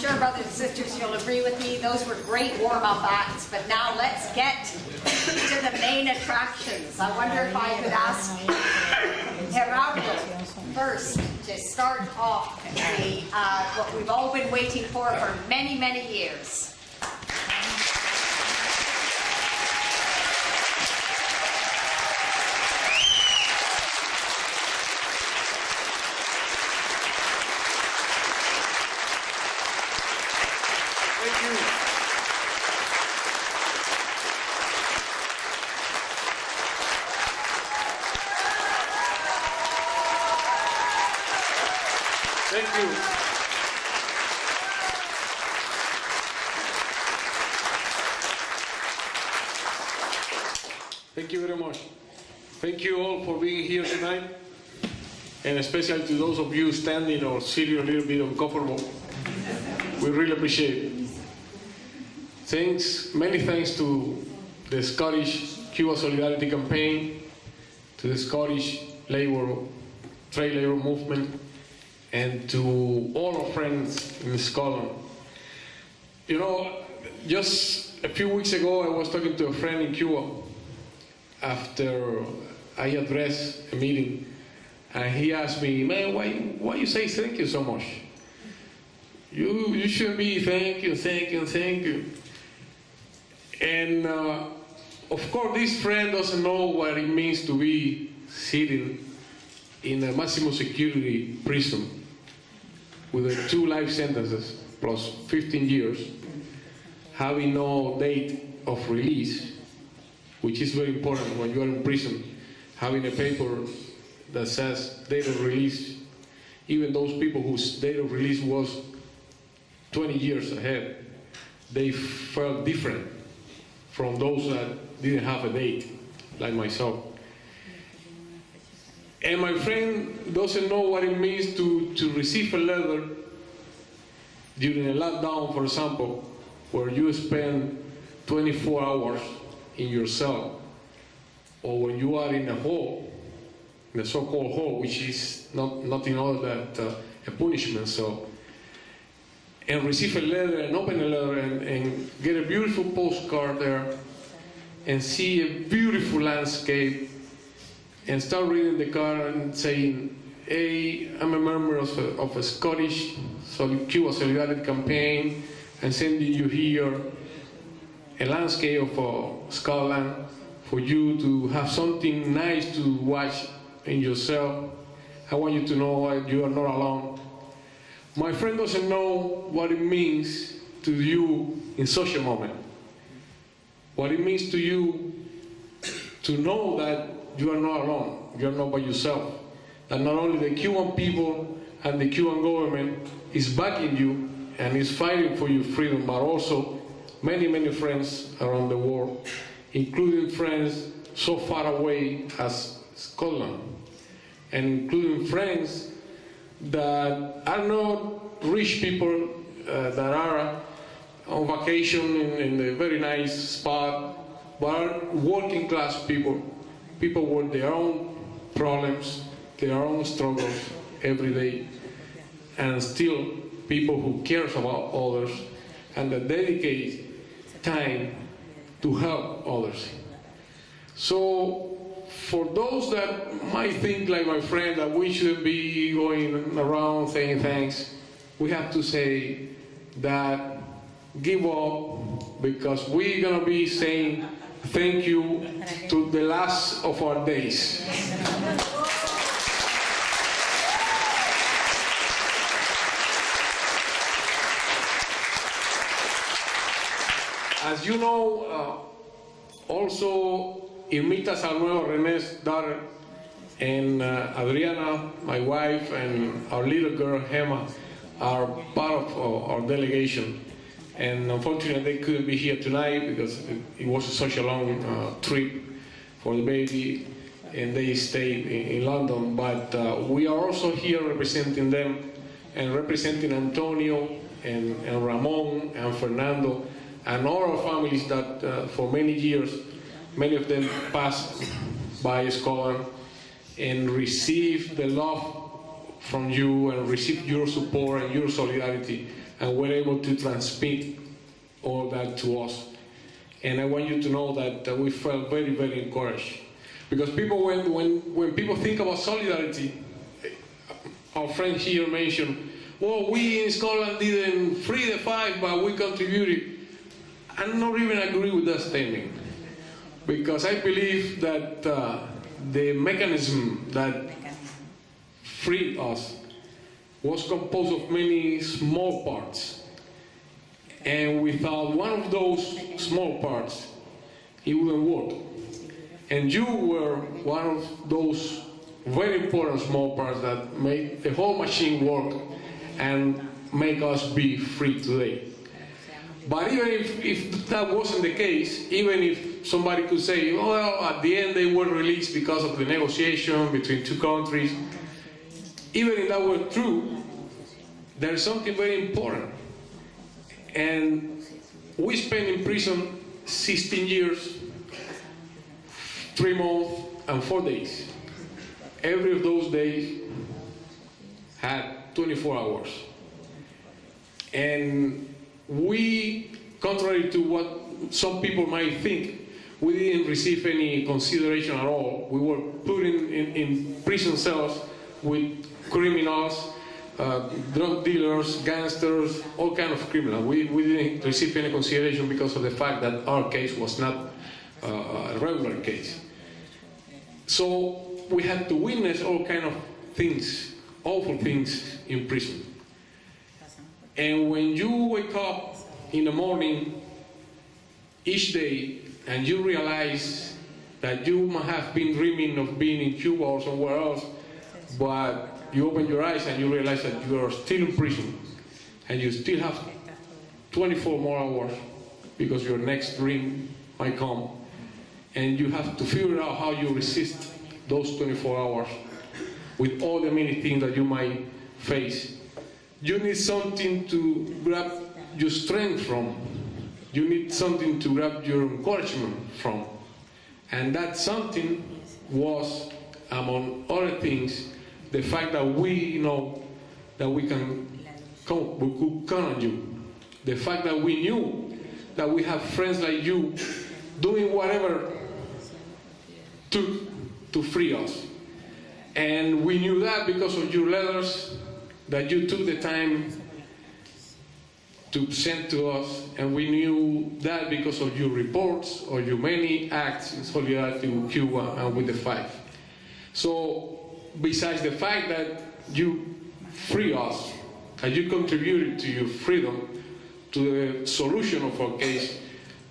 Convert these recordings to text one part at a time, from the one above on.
sure, brothers and sisters, you'll agree with me. Those were great warm-up acts, but now let's get to the main attractions. I wonder if I could ask Gerardo first to start off what we've all been waiting for many, many years. Thank you. Thank you very much. Thank you all for being here tonight, and especially to those of you standing or sitting a little bit uncomfortable. We really appreciate it. Many thanks to the Scottish Cuba Solidarity Campaign, to the Scottish trade labor movement, and to all our friends in Scotland. You know, just a few weeks ago I was talking to a friend in Cuba after I addressed a meeting, and he asked me, man, why you say thank you so much? You should be thank you. And of course this friend doesn't know what it means to be sitting in a maximum security prison with 2 life sentences plus 15 years, having no date of release, which is very important when you are in prison, having a paper that says date of release. Even those people whose date of release was 20 years ahead, they felt different from those that didn't have a date, like myself. And my friend doesn't know what it means to receive a letter during a lockdown, for example, where you spend 24 hours in your cell, or when you are in a hole, in a so-called hole, which is nothing other than a punishment cell, and receive a letter and open a letter and get a beautiful postcard there and see a beautiful landscape and start reading the card and saying, hey, I'm a member of a Scottish Cuba Solidarity Campaign, and sending you here a landscape of Scotland for you to have something nice to watch in yourself. I want you to know you are not alone. My friend doesn't know what it means to you in such a moment. What it means to you to know that you are not alone, you are not by yourself. That not only the Cuban people and the Cuban government is backing you and is fighting for your freedom, but also many, many friends around the world, including friends so far away as Scotland, and including friends that are not rich people that are on vacation in a very nice spot, but are working class people with their own problems, their own struggles every day, and still people who cares about others and that dedicate time to help others. So for those that might think like my friend that we shouldn't be going around saying thanks, we have to say that give up, because we're going to be saying thank you to the last of our days. As you know, also Irmita Salnuevo, René's daughter, and Adriana, my wife, and our little girl, Gemma, are part of our delegation. And unfortunately, they couldn't be here tonight because it was such a long trip for the baby, and they stayed in London. But we are also here representing them, and representing Antonio, and Ramon, and Fernando, and all our families that for many years, many of them passed by Scotland and received the love from you and received your support and your solidarity and were able to transmit all that to us. And I want you to know that we felt very, very encouraged. Because people, when people think about solidarity, our friend here mentioned, well, we in Scotland didn't free the five, but we contributed. I'm not even agree with that statement. Because I believe that the mechanism that freed us was composed of many small parts. And without one of those small parts, it wouldn't work. And you were one of those very important small parts that made the whole machine work and make us be free today. But even if that wasn't the case, even if somebody could say, well, at the end they were released because of the negotiation between two countries, even if that were true, there's something very important. And we spent in prison 16 years, 3 months, and 4 days. Every of those days had 24 hours. And we, contrary to what some people might think, we didn't receive any consideration at all. We were put in prison cells with criminals, drug dealers, gangsters, all kinds of criminals. We didn't receive any consideration because of the fact that our case was not a regular case. So we had to witness all kinds of things, awful things in prison. And when you wake up in the morning each day and you realize that you might have been dreaming of being in Cuba or somewhere else, but you open your eyes and you realize that you are still in prison and you still have 24 more hours because your next dream might come, and you have to figure out how you resist those 24 hours with all the many things that you might face. You need something to grab your strength from. You need something to grab your encouragement from. And that something was, among other things, the fact that we know that we could count on you. The fact that we knew that we have friends like you doing whatever to free us. And we knew that because of your letters that you took the time to send to us, and we knew that because of your reports or your many acts in solidarity with Cuba and with the five. So besides the fact that you free us and you contributed to your freedom, to the solution of our case,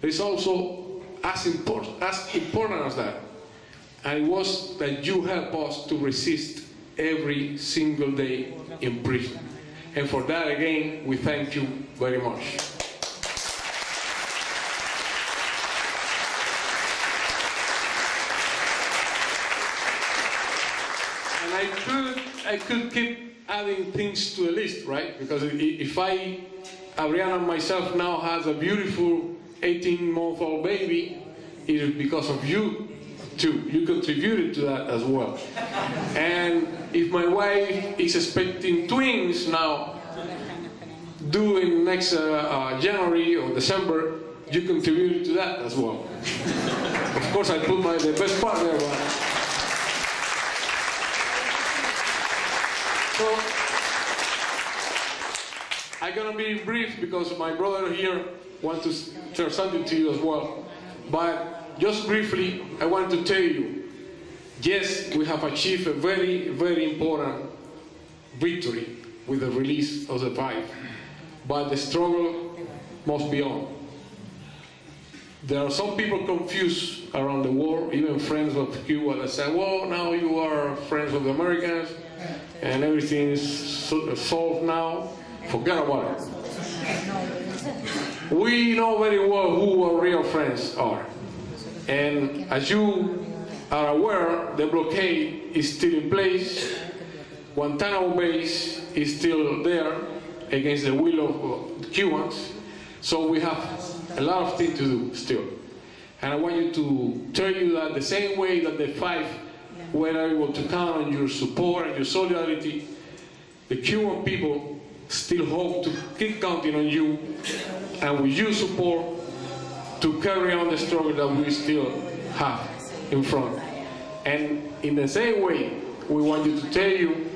there's also as important as that. And it was that you helped us to resist every single day in prison. And for that, again, we thank you very much. And I could keep adding things to the list, right? Because if Adriana myself now has a beautiful 18-month-old baby, it is because of you too. You contributed to that as well. And if my wife is expecting twins now, due in next January or December, you contributed to that as well. Of course, I put the best part there. So, I'm gonna be brief because my brother here wants to share something to you as well. But just briefly, I want to tell you, yes, we have achieved a very, very important victory with the release of the five, but the struggle must be on. There are some people confused around the world, even friends of Cuba, that say, well, now you are friends of the Americans and everything is solved now. Forget about it. We know very well who our real friends are. And as you are aware, the blockade is still in place. Guantanamo base is still there against the will of the Cubans. So we have a lot of things to do still. And I want you to tell you that the same way that the five were able to count on your support and your solidarity, the Cuban people still hope to keep counting on you and with your support to carry on the struggle that we still have in front. And in the same way, we want you to tell you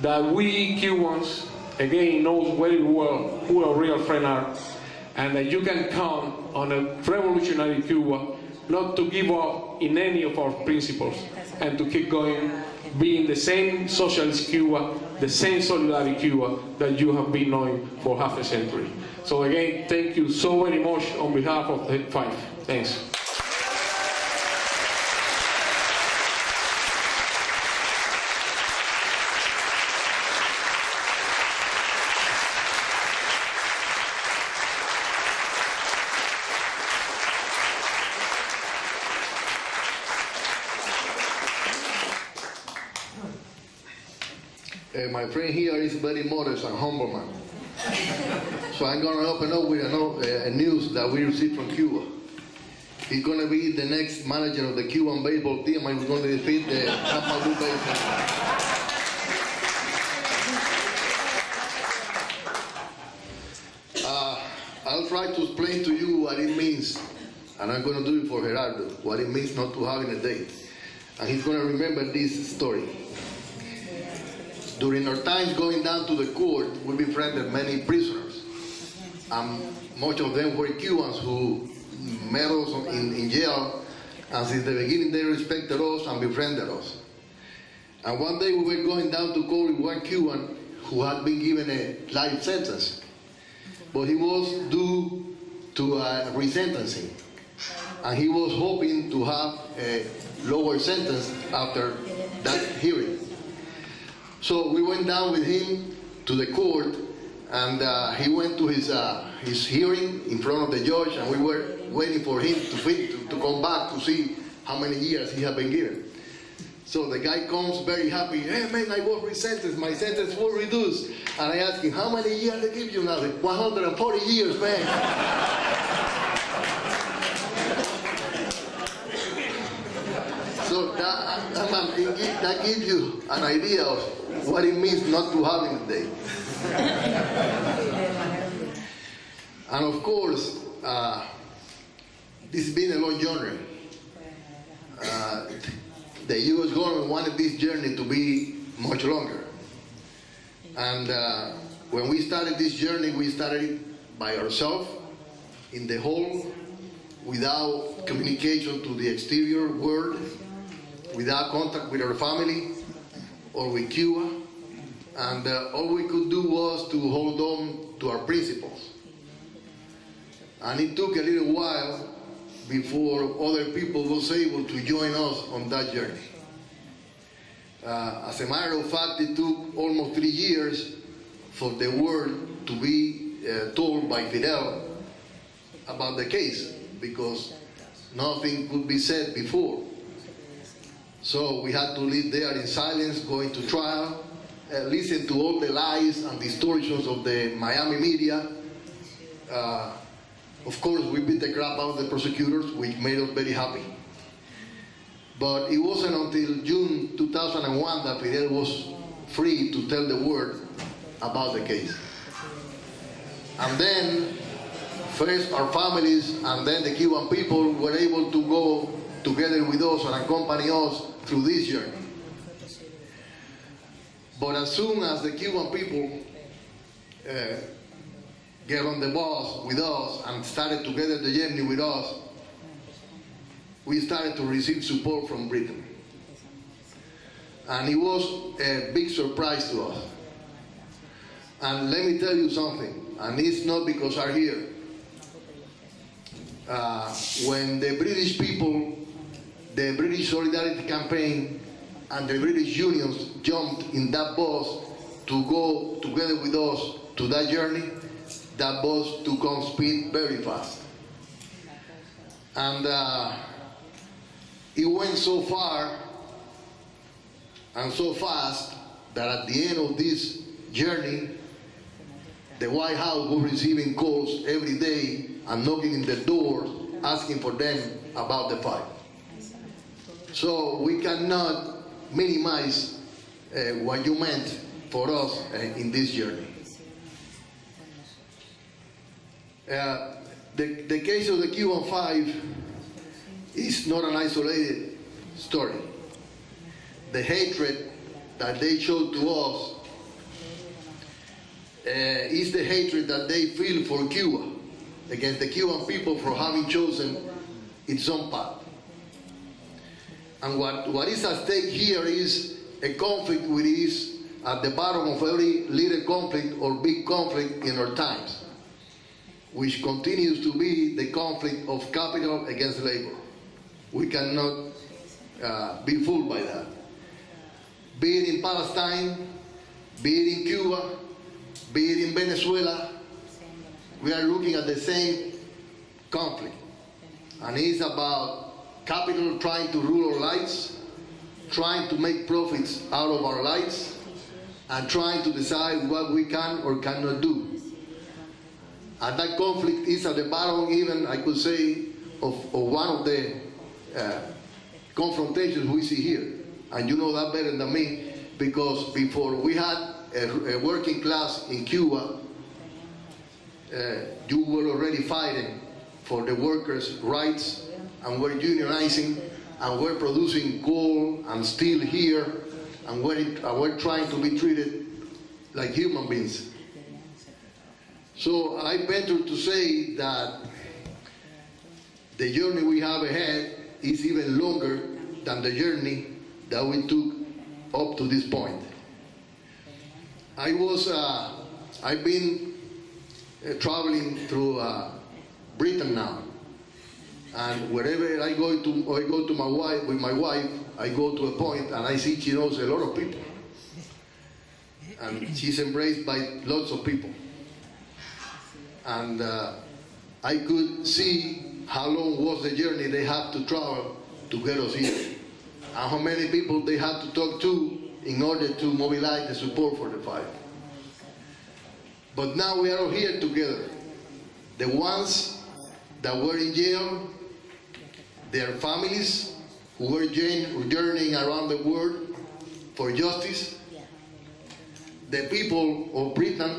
that we Cubans, again, know very well who our real friends are, and that you can count on a revolutionary Cuba not to give up in any of our principles and to keep going, being the same socialist Cuba, the same solidarity Cuba that you have been knowing for half a century. So again, thank you so very much on behalf of the 5. Thanks. My friend here is very modest and humble man. So I'm going to open up with a news that we received from Cuba. He's going to be the next manager of the Cuban baseball team, and he's going to defeat the Kampaloo baseball team. I'll try to explain to you what it means, and I'm going to do it for Gerardo, what it means not to having a date. And he's going to remember this story. During our times going down to the court, we befriended many prisoners. Most of them were Cubans who met us in jail, and since the beginning they respected us and befriended us. And one day we were going down to court with one Cuban who had been given a life sentence, but he was due to a resentencing, and he was hoping to have a lower sentence after that hearing. So we went down with him to the court, and he went to his hearing in front of the judge, and we were waiting for him to come back to see how many years he had been given. So the guy comes very happy. Hey man, I was resentenced, my sentence was reduced. And I asked him, how many years they give you now? 140 years, man. So that gives you an idea of what it means not to have a day. And of course, this has been a long journey. The U.S. government wanted this journey to be much longer. And when we started this journey, we started it by ourselves, in the hole, without communication to the exterior world, without contact with our family or with Cuba. And all we could do was to hold on to our principles. And it took a little while before other people was able to join us on that journey. As a matter of fact, it took almost 3 years for the world to be told by Fidel about the case, because nothing could be said before. So we had to live there in silence, going to trial, listen to all the lies and distortions of the Miami media. Of course, we beat the crap out of the prosecutors, which made us very happy. But it wasn't until June 2001 that Fidel was free to tell the world about the case. And then, first our families and then the Cuban people were able to go together with us and accompany us through this journey. But as soon as the Cuban people get on the bus with us and started together the journey with us, we started to receive support from Britain. And it was a big surprise to us. And let me tell you something, and it's not because I'm here. When the British people, the British Solidarity Campaign, and the British unions jumped in that bus to go together with us to that journey, that bus took on speed very fast. And it went so far and so fast that at the end of this journey, the White House was receiving calls every day and knocking in the doors, asking for them about the fight. So we cannot minimize what you meant for us in this journey. The case of the Cuban Five is not an isolated story. The hatred that they showed to us is the hatred that they feel for Cuba, against the Cuban people for having chosen its own path. And what is at stake here is a conflict which is at the bottom of every little conflict or big conflict in our times, which continues to be the conflict of capital against labor. We cannot be fooled by that. Be it in Palestine, be it in Cuba, be it in Venezuela, we are looking at the same conflict. And it's about capital trying to rule our lives, trying to make profits out of our lives, and trying to decide what we can or cannot do. And that conflict is at the bottom, even, I could say, of one of the confrontations we see here. And you know that better than me, because before we had a working class in Cuba, you were already fighting for the workers' rights, and were unionizing, and were producing coal and steel here, and we're trying to be treated like human beings. So I venture to say that the journey we have ahead is even longer than the journey that we took up to this point. I've been traveling through Britain now, and wherever I go to my wife, with my wife, I go to a point and I see she knows a lot of people, and she's embraced by lots of people, and I could see how long was the journey they had to travel to get us here, and how many people they had to talk to in order to mobilize the support for the fight. But now we are all here together. The ones that were in jail, their families who were journeying around the world for justice, the people of Britain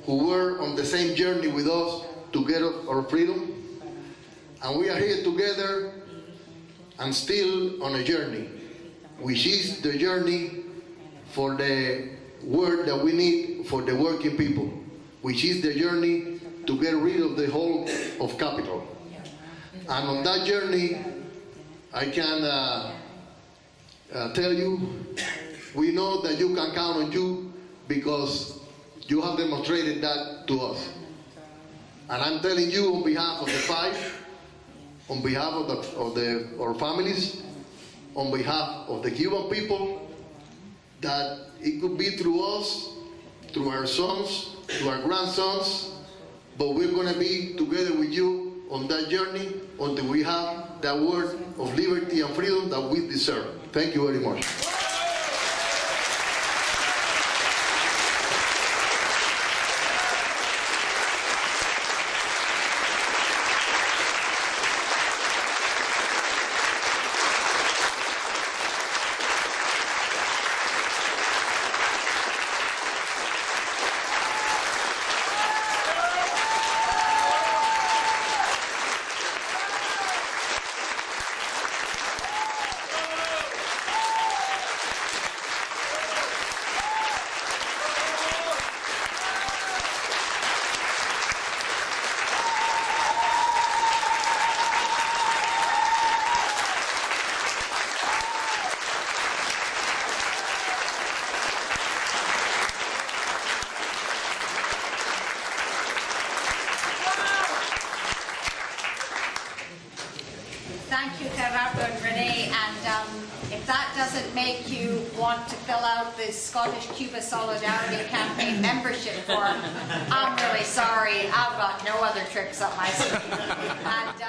who were on the same journey with us to get our freedom, and we are here together and still on a journey, which is the journey for the work that we need for the working people, which is the journey to get rid of the whole of capital. And on that journey, I can tell you, we know that you can count on you, because you have demonstrated that to us. And I'm telling you on behalf of the five, on behalf of our families, on behalf of the Cuban people, that it could be through us, through our sons, through our grandsons, but we're going to be together with you on that journey until we have that word of liberty and freedom that we deserve. Thank you very much. Thank you, Gerardo and René. And if that doesn't make you want to fill out the Scottish Cuba Solidarity Campaign membership form, I'm really sorry. I've got no other tricks up my sleeve. And,